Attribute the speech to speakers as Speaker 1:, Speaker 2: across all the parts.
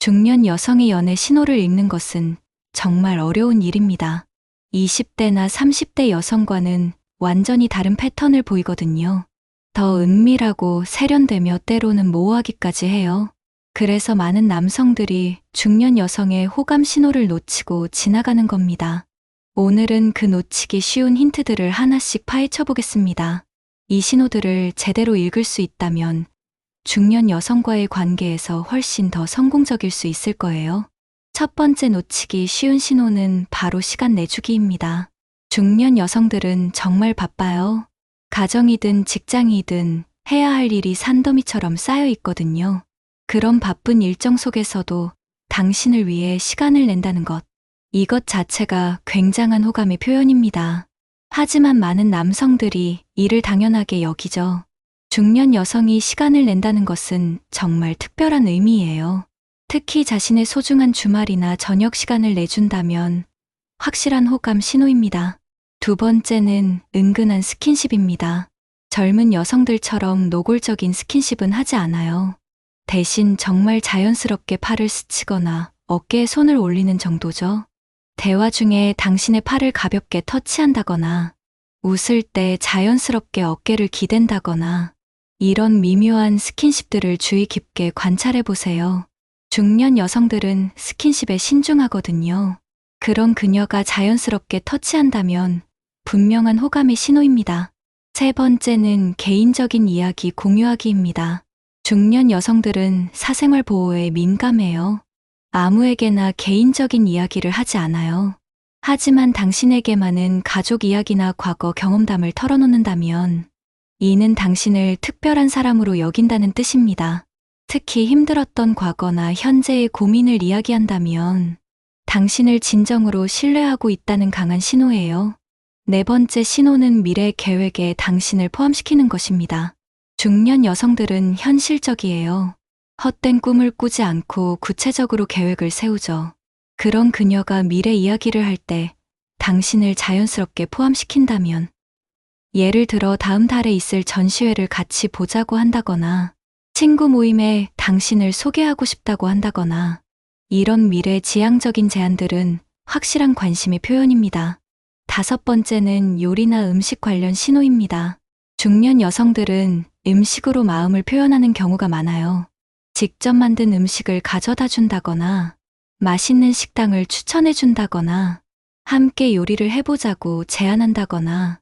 Speaker 1: 중년 여성의 연애 신호를 읽는 것은 정말 어려운 일입니다. 20대나 30대 여성과는 완전히 다른 패턴을 보이거든요. 더 은밀하고 세련되며 때로는 모호하기까지 해요. 그래서 많은 남성들이 중년 여성의 호감 신호를 놓치고 지나가는 겁니다. 오늘은 그 놓치기 쉬운 힌트들을 하나씩 파헤쳐 보겠습니다. 이 신호들을 제대로 읽을 수 있다면 중년 여성과의 관계에서 훨씬 더 성공적일 수 있을 거예요. 첫 번째 놓치기 쉬운 신호는 바로 시간 내주기입니다. 중년 여성들은 정말 바빠요. 가정이든 직장이든 해야 할 일이 산더미처럼 쌓여 있거든요. 그런 바쁜 일정 속에서도 당신을 위해 시간을 낸다는 것. 이것 자체가 굉장한 호감의 표현입니다. 하지만 많은 남성들이 이를 당연하게 여기죠. 중년 여성이 시간을 낸다는 것은 정말 특별한 의미예요. 특히 자신의 소중한 주말이나 저녁 시간을 내준다면 확실한 호감 신호입니다. 두 번째는 은근한 스킨십입니다. 젊은 여성들처럼 노골적인 스킨십은 하지 않아요. 대신 정말 자연스럽게 팔을 스치거나 어깨에 손을 올리는 정도죠. 대화 중에 당신의 팔을 가볍게 터치한다거나 웃을 때 자연스럽게 어깨를 기댄다거나 이런 미묘한 스킨십들을 주의 깊게 관찰해 보세요. 중년 여성들은 스킨십에 신중하거든요. 그런 그녀가 자연스럽게 터치한다면 분명한 호감의 신호입니다. 세 번째는 개인적인 이야기 공유하기입니다. 중년 여성들은 사생활 보호에 민감해요. 아무에게나 개인적인 이야기를 하지 않아요. 하지만 당신에게만은 가족 이야기나 과거 경험담을 털어놓는다면 이는 당신을 특별한 사람으로 여긴다는 뜻입니다. 특히 힘들었던 과거나 현재의 고민을 이야기한다면 당신을 진정으로 신뢰하고 있다는 강한 신호예요. 네 번째 신호는 미래 계획에 당신을 포함시키는 것입니다. 중년 여성들은 현실적이에요. 헛된 꿈을 꾸지 않고 구체적으로 계획을 세우죠. 그런 그녀가 미래 이야기를 할 때 당신을 자연스럽게 포함시킨다면 예를 들어 다음 달에 있을 전시회를 같이 보자고 한다거나 친구 모임에 당신을 소개하고 싶다고 한다거나 이런 미래 지향적인 제안들은 확실한 관심의 표현입니다. 다섯 번째는 요리나 음식 관련 신호입니다. 중년 여성들은 음식으로 마음을 표현하는 경우가 많아요. 직접 만든 음식을 가져다 준다거나 맛있는 식당을 추천해 준다거나 함께 요리를 해보자고 제안한다거나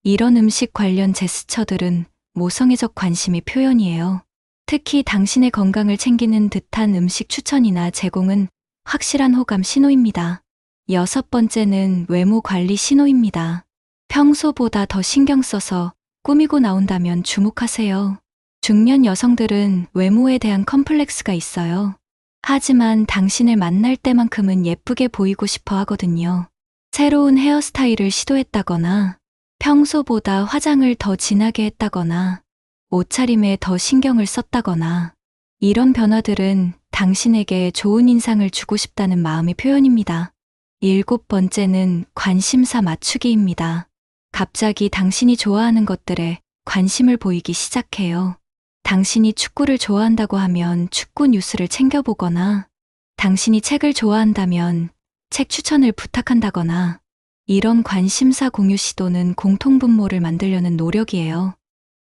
Speaker 1: 이런 음식 관련 제스처들은 모성애적 관심의 표현이에요. 특히 당신의 건강을 챙기는 듯한 음식 추천이나 제공은 확실한 호감 신호입니다. 여섯 번째는 외모 관리 신호입니다. 평소보다 더 신경 써서 꾸미고 나온다면 주목하세요. 중년 여성들은 외모에 대한 컴플렉스가 있어요. 하지만 당신을 만날 때만큼은 예쁘게 보이고 싶어 하거든요. 새로운 헤어스타일을 시도했다거나 평소보다 화장을 더 진하게 했다거나 옷차림에 더 신경을 썼다거나 이런 변화들은 당신에게 좋은 인상을 주고 싶다는 마음의 표현입니다. 일곱 번째는 관심사 맞추기입니다. 갑자기 당신이 좋아하는 것들에 관심을 보이기 시작해요. 당신이 축구를 좋아한다고 하면 축구 뉴스를 챙겨보거나 당신이 책을 좋아한다면 책 추천을 부탁한다거나 이런 관심사 공유 시도는 공통분모를 만들려는 노력이에요.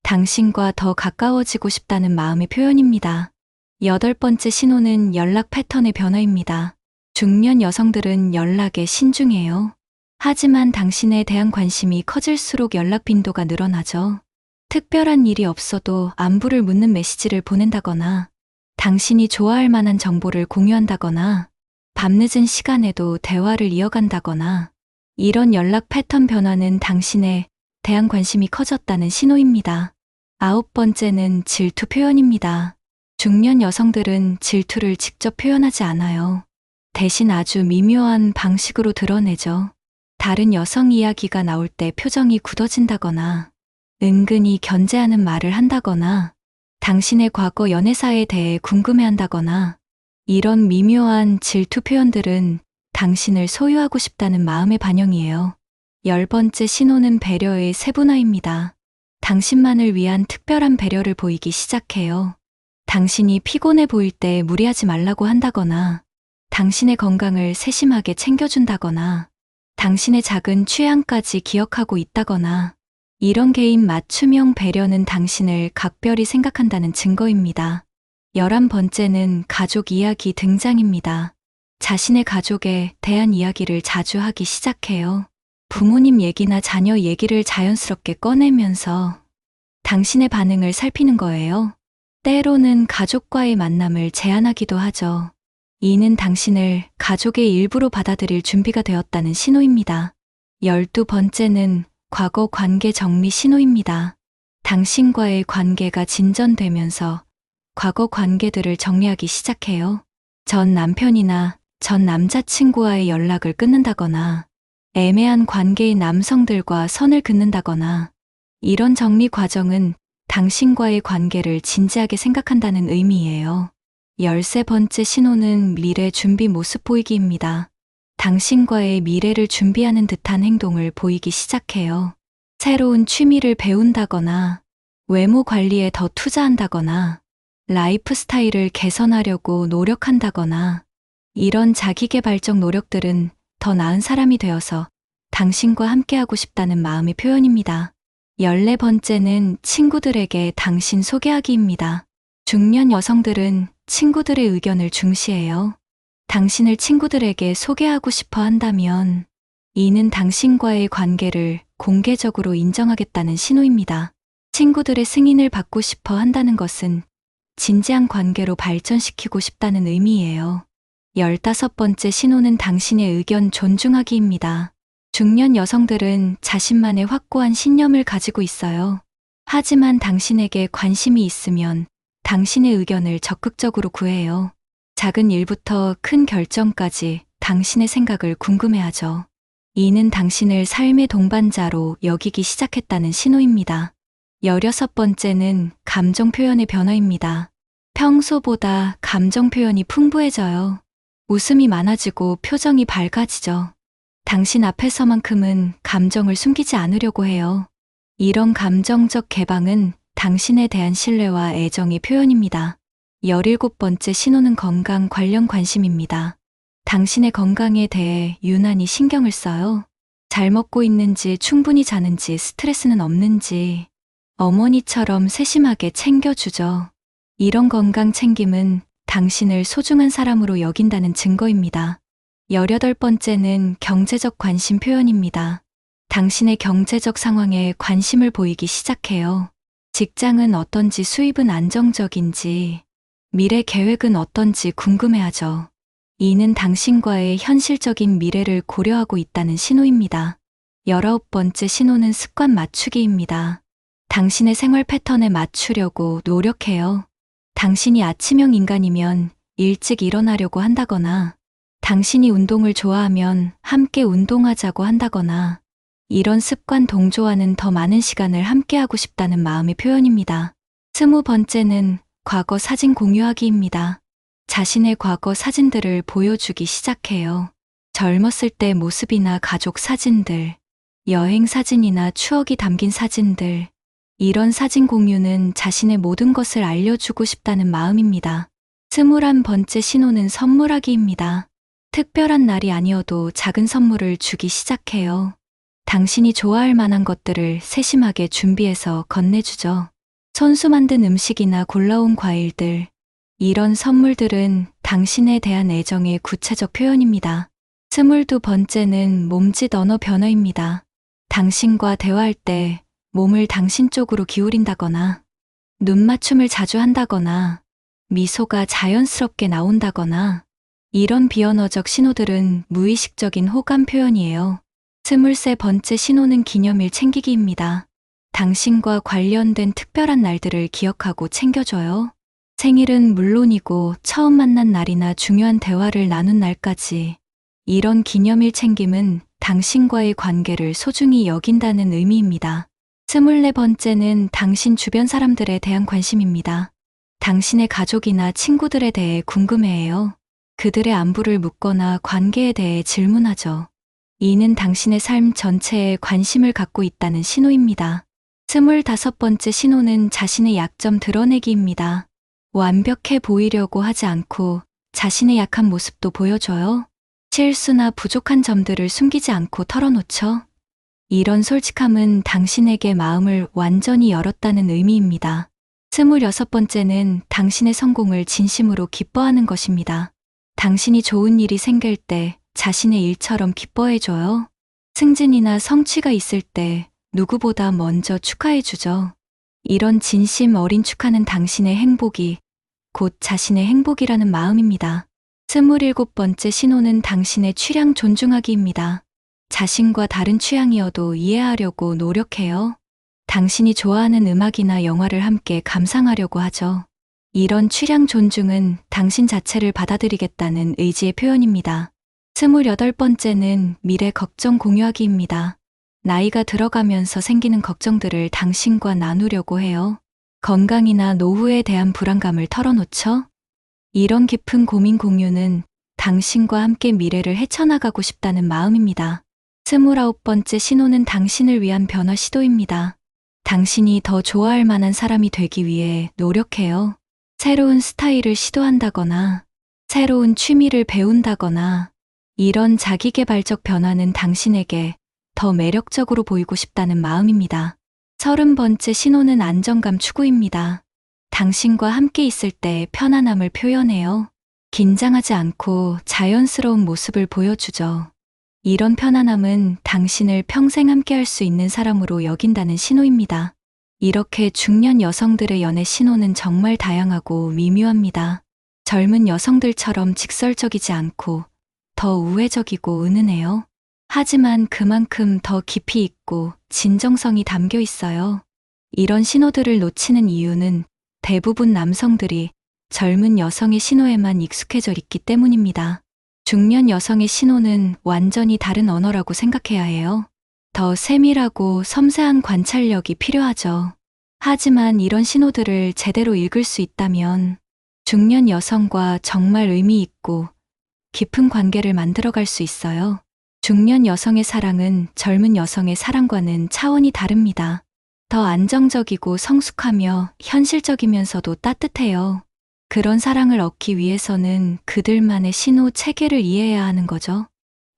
Speaker 1: 당신과 더 가까워지고 싶다는 마음의 표현입니다. 여덟 번째 신호는 연락 패턴의 변화입니다. 중년 여성들은 연락에 신중해요. 하지만 당신에 대한 관심이 커질수록 연락 빈도가 늘어나죠. 특별한 일이 없어도 안부를 묻는 메시지를 보낸다거나 당신이 좋아할 만한 정보를 공유한다거나 밤늦은 시간에도 대화를 이어간다거나 이런 연락 패턴 변화는 당신에 대한 관심이 커졌다는 신호입니다. 아홉 번째는 질투 표현입니다. 중년 여성들은 질투를 직접 표현하지 않아요. 대신 아주 미묘한 방식으로 드러내죠. 다른 여성 이야기가 나올 때 표정이 굳어진다거나 은근히 견제하는 말을 한다거나 당신의 과거 연애사에 대해 궁금해한다거나 이런 미묘한 질투 표현들은 당신을 소유하고 싶다는 마음의 반영이에요. 열 번째 신호는 배려의 세분화입니다. 당신만을 위한 특별한 배려를 보이기 시작해요. 당신이 피곤해 보일 때 무리하지 말라고 한다거나, 당신의 건강을 세심하게 챙겨준다거나, 당신의 작은 취향까지 기억하고 있다거나, 이런 개인 맞춤형 배려는 당신을 각별히 생각한다는 증거입니다. 11번째는 가족 이야기 등장입니다. 자신의 가족에 대한 이야기를 자주 하기 시작해요. 부모님 얘기나 자녀 얘기를 자연스럽게 꺼내면서 당신의 반응을 살피는 거예요. 때로는 가족과의 만남을 제안하기도 하죠. 이는 당신을 가족의 일부로 받아들일 준비가 되었다는 신호입니다. 12번째는 과거 관계 정리 신호입니다. 당신과의 관계가 진전되면서 과거 관계들을 정리하기 시작해요. 전 남편이나 전 남자친구와의 연락을 끊는다거나, 애매한 관계인 남성들과 선을 긋는다거나, 이런 정리 과정은 당신과의 관계를 진지하게 생각한다는 의미예요. 13번째 신호는 미래 준비 모습 보이기입니다. 당신과의 미래를 준비하는 듯한 행동을 보이기 시작해요. 새로운 취미를 배운다거나, 외모 관리에 더 투자한다거나, 라이프 스타일을 개선하려고 노력한다거나, 이런 자기개발적 노력들은 더 나은 사람이 되어서 당신과 함께하고 싶다는 마음의 표현입니다. 14번째는 친구들에게 당신 소개하기입니다. 중년 여성들은 친구들의 의견을 중시해요. 당신을 친구들에게 소개하고 싶어 한다면 이는 당신과의 관계를 공개적으로 인정하겠다는 신호입니다. 친구들의 승인을 받고 싶어 한다는 것은 진지한 관계로 발전시키고 싶다는 의미예요. 15번째 신호는 당신의 의견 존중하기입니다. 중년 여성들은 자신만의 확고한 신념을 가지고 있어요. 하지만 당신에게 관심이 있으면 당신의 의견을 적극적으로 구해요. 작은 일부터 큰 결정까지 당신의 생각을 궁금해하죠. 이는 당신을 삶의 동반자로 여기기 시작했다는 신호입니다. 16번째는 감정 표현의 변화입니다. 평소보다 감정 표현이 풍부해져요. 웃음이 많아지고 표정이 밝아지죠. 당신 앞에서만큼은 감정을 숨기지 않으려고 해요. 이런 감정적 개방은 당신에 대한 신뢰와 애정의 표현입니다. 17번째 신호는 건강 관련 관심입니다. 당신의 건강에 대해 유난히 신경을 써요. 잘 먹고 있는지, 충분히 자는지, 스트레스는 없는지, 어머니처럼 세심하게 챙겨주죠. 이런 건강 챙김은 당신을 소중한 사람으로 여긴다는 증거입니다. 18번째는 경제적 관심 표현입니다. 당신의 경제적 상황에 관심을 보이기 시작해요. 직장은 어떤지, 수입은 안정적인지, 미래 계획은 어떤지 궁금해하죠. 이는 당신과의 현실적인 미래를 고려하고 있다는 신호입니다. 19번째 신호는 습관 맞추기입니다. 당신의 생활 패턴에 맞추려고 노력해요. 당신이 아침형 인간이면 일찍 일어나려고 한다거나, 당신이 운동을 좋아하면 함께 운동하자고 한다거나, 이런 습관 동조와는 더 많은 시간을 함께하고 싶다는 마음의 표현입니다. 20번째는 과거 사진 공유하기입니다. 자신의 과거 사진들을 보여주기 시작해요. 젊었을 때 모습이나 가족 사진들, 여행 사진이나 추억이 담긴 사진들, 이런 사진 공유는 자신의 모든 것을 알려주고 싶다는 마음입니다. 21번째 신호는 선물하기입니다. 특별한 날이 아니어도 작은 선물을 주기 시작해요. 당신이 좋아할 만한 것들을 세심하게 준비해서 건네주죠. 손수 만든 음식이나 골라온 과일들, 이런 선물들은 당신에 대한 애정의 구체적 표현입니다. 22번째는 몸짓 언어 변화입니다. 당신과 대화할 때 몸을 당신 쪽으로 기울인다거나, 눈 맞춤을 자주 한다거나, 미소가 자연스럽게 나온다거나, 이런 비언어적 신호들은 무의식적인 호감 표현이에요. 23번째 신호는 기념일 챙기기입니다. 당신과 관련된 특별한 날들을 기억하고 챙겨줘요. 생일은 물론이고 처음 만난 날이나 중요한 대화를 나눈 날까지, 이런 기념일 챙김은 당신과의 관계를 소중히 여긴다는 의미입니다. 24번째는 당신 주변 사람들에 대한 관심입니다. 당신의 가족이나 친구들에 대해 궁금해해요. 그들의 안부를 묻거나 관계에 대해 질문하죠. 이는 당신의 삶 전체에 관심을 갖고 있다는 신호입니다. 25번째 신호는 자신의 약점 드러내기입니다. 완벽해 보이려고 하지 않고 자신의 약한 모습도 보여줘요. 실수나 부족한 점들을 숨기지 않고 털어놓죠. 이런 솔직함은 당신에게 마음을 완전히 열었다는 의미입니다. 26번째는 당신의 성공을 진심으로 기뻐하는 것입니다. 당신이 좋은 일이 생길 때 자신의 일처럼 기뻐해줘요. 승진이나 성취가 있을 때 누구보다 먼저 축하해주죠. 이런 진심 어린 축하는 당신의 행복이 곧 자신의 행복이라는 마음입니다. 27번째 신호는 당신의 취향 존중하기입니다. 자신과 다른 취향이어도 이해하려고 노력해요. 당신이 좋아하는 음악이나 영화를 함께 감상하려고 하죠. 이런 취향 존중은 당신 자체를 받아들이겠다는 의지의 표현입니다. 28번째는 미래 걱정 공유하기입니다. 나이가 들어가면서 생기는 걱정들을 당신과 나누려고 해요. 건강이나 노후에 대한 불안감을 털어놓죠. 이런 깊은 고민 공유는 당신과 함께 미래를 헤쳐나가고 싶다는 마음입니다. 29번째 신호는 당신을 위한 변화 시도입니다. 당신이 더 좋아할 만한 사람이 되기 위해 노력해요. 새로운 스타일을 시도한다거나 새로운 취미를 배운다거나 이런 자기계발적 변화는 당신에게 더 매력적으로 보이고 싶다는 마음입니다. 30번째 신호는 안정감 추구입니다. 당신과 함께 있을 때 편안함을 표현해요. 긴장하지 않고 자연스러운 모습을 보여주죠. 이런 편안함은 당신을 평생 함께 할 수 있는 사람으로 여긴다는 신호입니다. 이렇게 중년 여성들의 연애 신호는 정말 다양하고 미묘합니다. 젊은 여성들처럼 직설적이지 않고 더 우회적이고 은은해요. 하지만 그만큼 더 깊이 있고 진정성이 담겨 있어요. 이런 신호들을 놓치는 이유는 대부분 남성들이 젊은 여성의 신호에만 익숙해져 있기 때문입니다. 중년 여성의 신호는 완전히 다른 언어라고 생각해야 해요. 더 세밀하고 섬세한 관찰력이 필요하죠. 하지만 이런 신호들을 제대로 읽을 수 있다면 중년 여성과 정말 의미 있고 깊은 관계를 만들어갈 수 있어요. 중년 여성의 사랑은 젊은 여성의 사랑과는 차원이 다릅니다. 더 안정적이고 성숙하며 현실적이면서도 따뜻해요. 그런 사랑을 얻기 위해서는 그들만의 신호 체계를 이해해야 하는 거죠.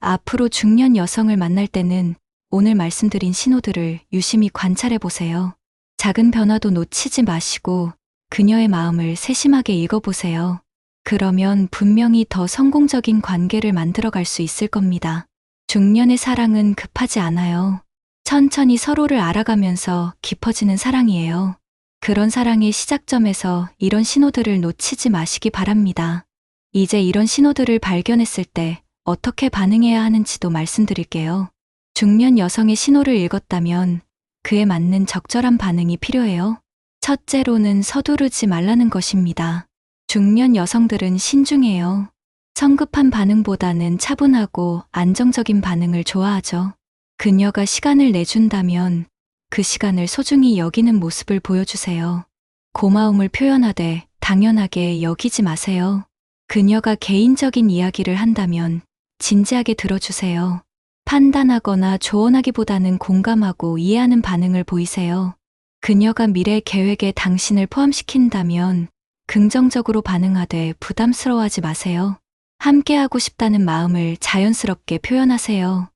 Speaker 1: 앞으로 중년 여성을 만날 때는 오늘 말씀드린 신호들을 유심히 관찰해 보세요. 작은 변화도 놓치지 마시고 그녀의 마음을 세심하게 읽어보세요. 그러면 분명히 더 성공적인 관계를 만들어갈 수 있을 겁니다. 중년의 사랑은 급하지 않아요. 천천히 서로를 알아가면서 깊어지는 사랑이에요. 그런 사랑의 시작점에서 이런 신호들을 놓치지 마시기 바랍니다. 이제 이런 신호들을 발견했을 때 어떻게 반응해야 하는지도 말씀드릴게요. 중년 여성의 신호를 읽었다면 그에 맞는 적절한 반응이 필요해요. 첫째로는 서두르지 말라는 것입니다. 중년 여성들은 신중해요. 성급한 반응보다는 차분하고 안정적인 반응을 좋아하죠. 그녀가 시간을 내준다면 그 시간을 소중히 여기는 모습을 보여주세요. 고마움을 표현하되 당연하게 여기지 마세요. 그녀가 개인적인 이야기를 한다면 진지하게 들어주세요. 판단하거나 조언하기보다는 공감하고 이해하는 반응을 보이세요. 그녀가 미래 계획에 당신을 포함시킨다면 긍정적으로 반응하되 부담스러워하지 마세요. 함께하고 싶다는 마음을 자연스럽게 표현하세요.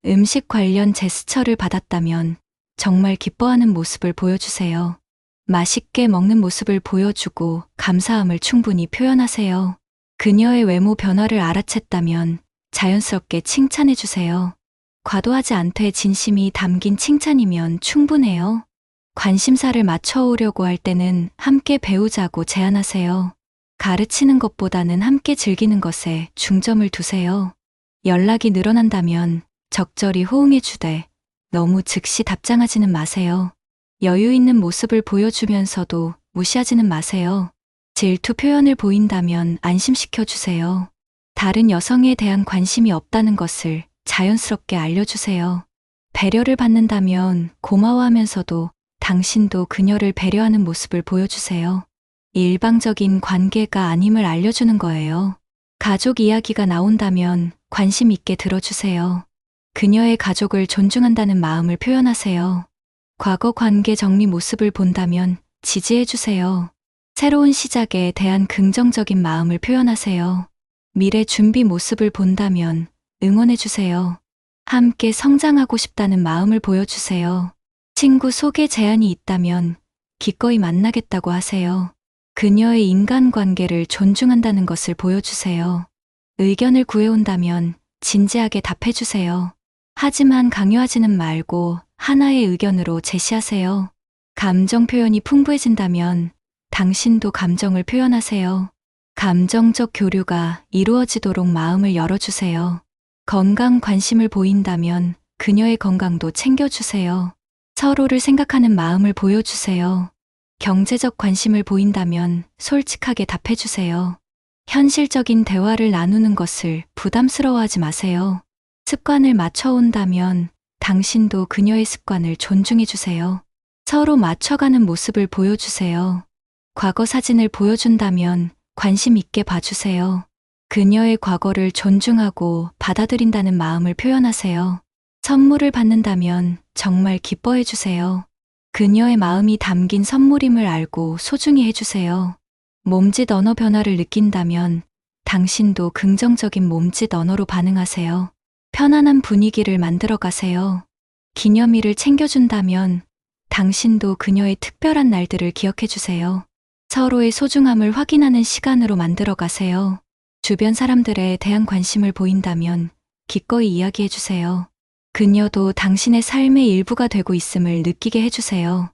Speaker 1: 음식 관련 제스처를 받았다면 정말 기뻐하는 모습을 보여주세요. 맛있게 먹는 모습을 보여주고 감사함을 충분히 표현하세요. 그녀의 외모 변화를 알아챘다면 자연스럽게 칭찬해주세요. 과도하지 않되 진심이 담긴 칭찬이면 충분해요. 관심사를 맞춰오려고 할 때는 함께 배우자고 제안하세요. 가르치는 것보다는 함께 즐기는 것에 중점을 두세요. 연락이 늘어난다면 적절히 호응해주되 너무 즉시 답장하지는 마세요. 여유 있는 모습을 보여주면서도 무시하지는 마세요. 질투 표현을 보인다면 안심시켜주세요. 다른 여성에 대한 관심이 없다는 것을 자연스럽게 알려주세요. 배려를 받는다면 고마워하면서도 당신도 그녀를 배려하는 모습을 보여주세요. 일방적인 관계가 아님을 알려주는 거예요. 가족 이야기가 나온다면 관심 있게 들어주세요. 그녀의 가족을 존중한다는 마음을 표현하세요. 과거 관계 정리 모습을 본다면 지지해주세요. 새로운 시작에 대한 긍정적인 마음을 표현하세요. 미래 준비 모습을 본다면 응원해주세요. 함께 성장하고 싶다는 마음을 보여주세요. 친구 소개 제안이 있다면 기꺼이 만나겠다고 하세요. 그녀의 인간관계를 존중한다는 것을 보여주세요. 의견을 구해온다면 진지하게 답해주세요. 하지만 강요하지는 말고 하나의 의견으로 제시하세요. 감정 표현이 풍부해진다면 당신도 감정을 표현하세요. 감정적 교류가 이루어지도록 마음을 열어주세요. 건강 관심을 보인다면 그녀의 건강도 챙겨주세요. 서로를 생각하는 마음을 보여주세요. 경제적 관심을 보인다면 솔직하게 답해주세요. 현실적인 대화를 나누는 것을 부담스러워하지 마세요. 습관을 맞춰온다면 당신도 그녀의 습관을 존중해주세요. 서로 맞춰가는 모습을 보여주세요. 과거 사진을 보여준다면 관심 있게 봐주세요. 그녀의 과거를 존중하고 받아들인다는 마음을 표현하세요. 선물을 받는다면 정말 기뻐해주세요. 그녀의 마음이 담긴 선물임을 알고 소중히 해주세요. 몸짓 언어 변화를 느낀다면 당신도 긍정적인 몸짓 언어로 반응하세요. 편안한 분위기를 만들어 가세요. 기념일을 챙겨준다면 당신도 그녀의 특별한 날들을 기억해 주세요. 서로의 소중함을 확인하는 시간으로 만들어 가세요. 주변 사람들에 대한 관심을 보인다면 기꺼이 이야기해 주세요. 그녀도 당신의 삶의 일부가 되고 있음을 느끼게 해주세요.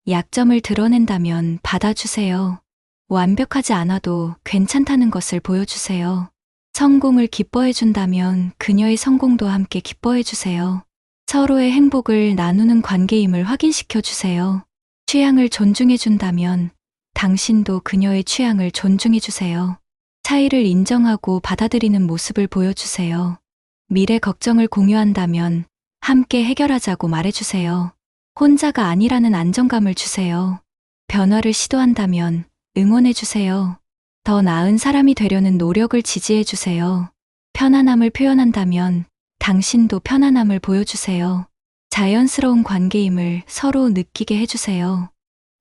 Speaker 1: 약점을 드러낸다면 받아주세요. 완벽하지 않아도 괜찮다는 것을 보여주세요. 성공을 기뻐해준다면 그녀의 성공도 함께 기뻐해주세요. 서로의 행복을 나누는 관계임을 확인시켜주세요. 취향을 존중해준다면 당신도 그녀의 취향을 존중해주세요. 차이를 인정하고 받아들이는 모습을 보여주세요. 미래 걱정을 공유한다면 함께 해결하자고 말해주세요. 혼자가 아니라는 안정감을 주세요. 변화를 시도한다면 응원해주세요. 더 나은 사람이 되려는 노력을 지지해주세요. 편안함을 표현한다면 당신도 편안함을 보여주세요. 자연스러운 관계임을 서로 느끼게 해주세요.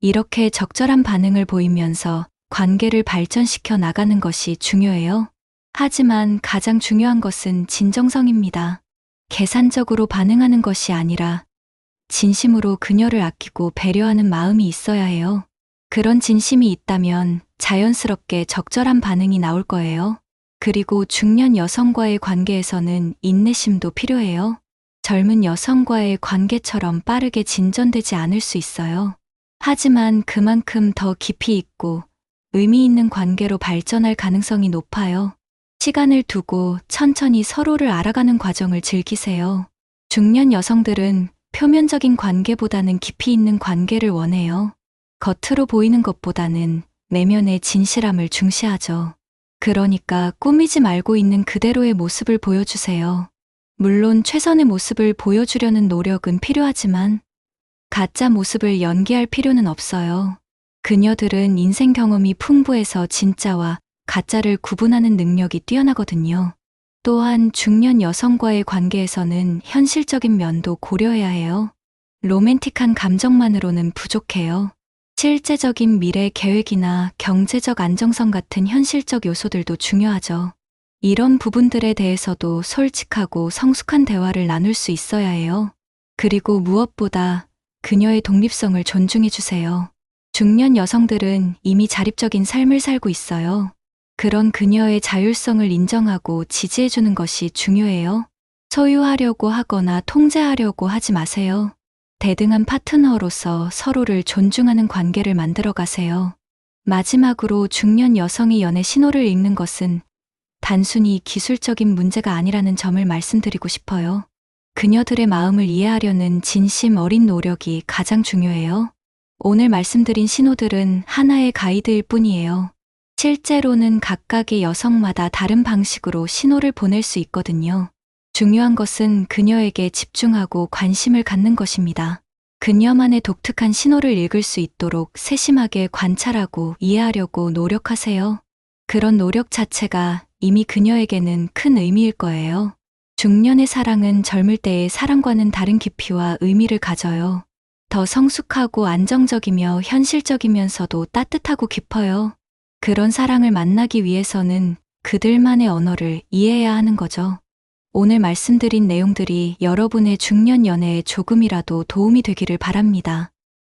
Speaker 1: 이렇게 적절한 반응을 보이면서 관계를 발전시켜 나가는 것이 중요해요. 하지만 가장 중요한 것은 진정성입니다. 계산적으로 반응하는 것이 아니라 진심으로 그녀를 아끼고 배려하는 마음이 있어야 해요. 그런 진심이 있다면 자연스럽게 적절한 반응이 나올 거예요. 그리고 중년 여성과의 관계에서는 인내심도 필요해요. 젊은 여성과의 관계처럼 빠르게 진전되지 않을 수 있어요. 하지만 그만큼 더 깊이 있고 의미 있는 관계로 발전할 가능성이 높아요. 시간을 두고 천천히 서로를 알아가는 과정을 즐기세요. 중년 여성들은 표면적인 관계보다는 깊이 있는 관계를 원해요. 겉으로 보이는 것보다는 내면의 진실함을 중시하죠. 그러니까 꾸미지 말고 있는 그대로의 모습을 보여주세요. 물론 최선의 모습을 보여주려는 노력은 필요하지만 가짜 모습을 연기할 필요는 없어요. 그녀들은 인생 경험이 풍부해서 진짜와 가짜를 구분하는 능력이 뛰어나거든요. 또한 중년 여성과의 관계에서는 현실적인 면도 고려해야 해요. 로맨틱한 감정만으로는 부족해요. 실제적인 미래 계획이나 경제적 안정성 같은 현실적 요소들도 중요하죠. 이런 부분들에 대해서도 솔직하고 성숙한 대화를 나눌 수 있어야 해요. 그리고 무엇보다 그녀의 독립성을 존중해 주세요. 중년 여성들은 이미 자립적인 삶을 살고 있어요. 그런 그녀의 자율성을 인정하고 지지해 주는 것이 중요해요. 소유하려고 하거나 통제하려고 하지 마세요. 대등한 파트너로서 서로를 존중하는 관계를 만들어 가세요. 마지막으로 중년 여성이 연애 신호를 읽는 것은 단순히 기술적인 문제가 아니라는 점을 말씀드리고 싶어요. 그녀들의 마음을 이해하려는 진심 어린 노력이 가장 중요해요. 오늘 말씀드린 신호들은 하나의 가이드일 뿐이에요. 실제로는 각각의 여성마다 다른 방식으로 신호를 보낼 수 있거든요. 중요한 것은 그녀에게 집중하고 관심을 갖는 것입니다. 그녀만의 독특한 신호를 읽을 수 있도록 세심하게 관찰하고 이해하려고 노력하세요. 그런 노력 자체가 이미 그녀에게는 큰 의미일 거예요. 중년의 사랑은 젊을 때의 사랑과는 다른 깊이와 의미를 가져요. 더 성숙하고 안정적이며 현실적이면서도 따뜻하고 깊어요. 그런 사랑을 만나기 위해서는 그들만의 언어를 이해해야 하는 거죠. 오늘 말씀드린 내용들이 여러분의 중년 연애에 조금이라도 도움이 되기를 바랍니다.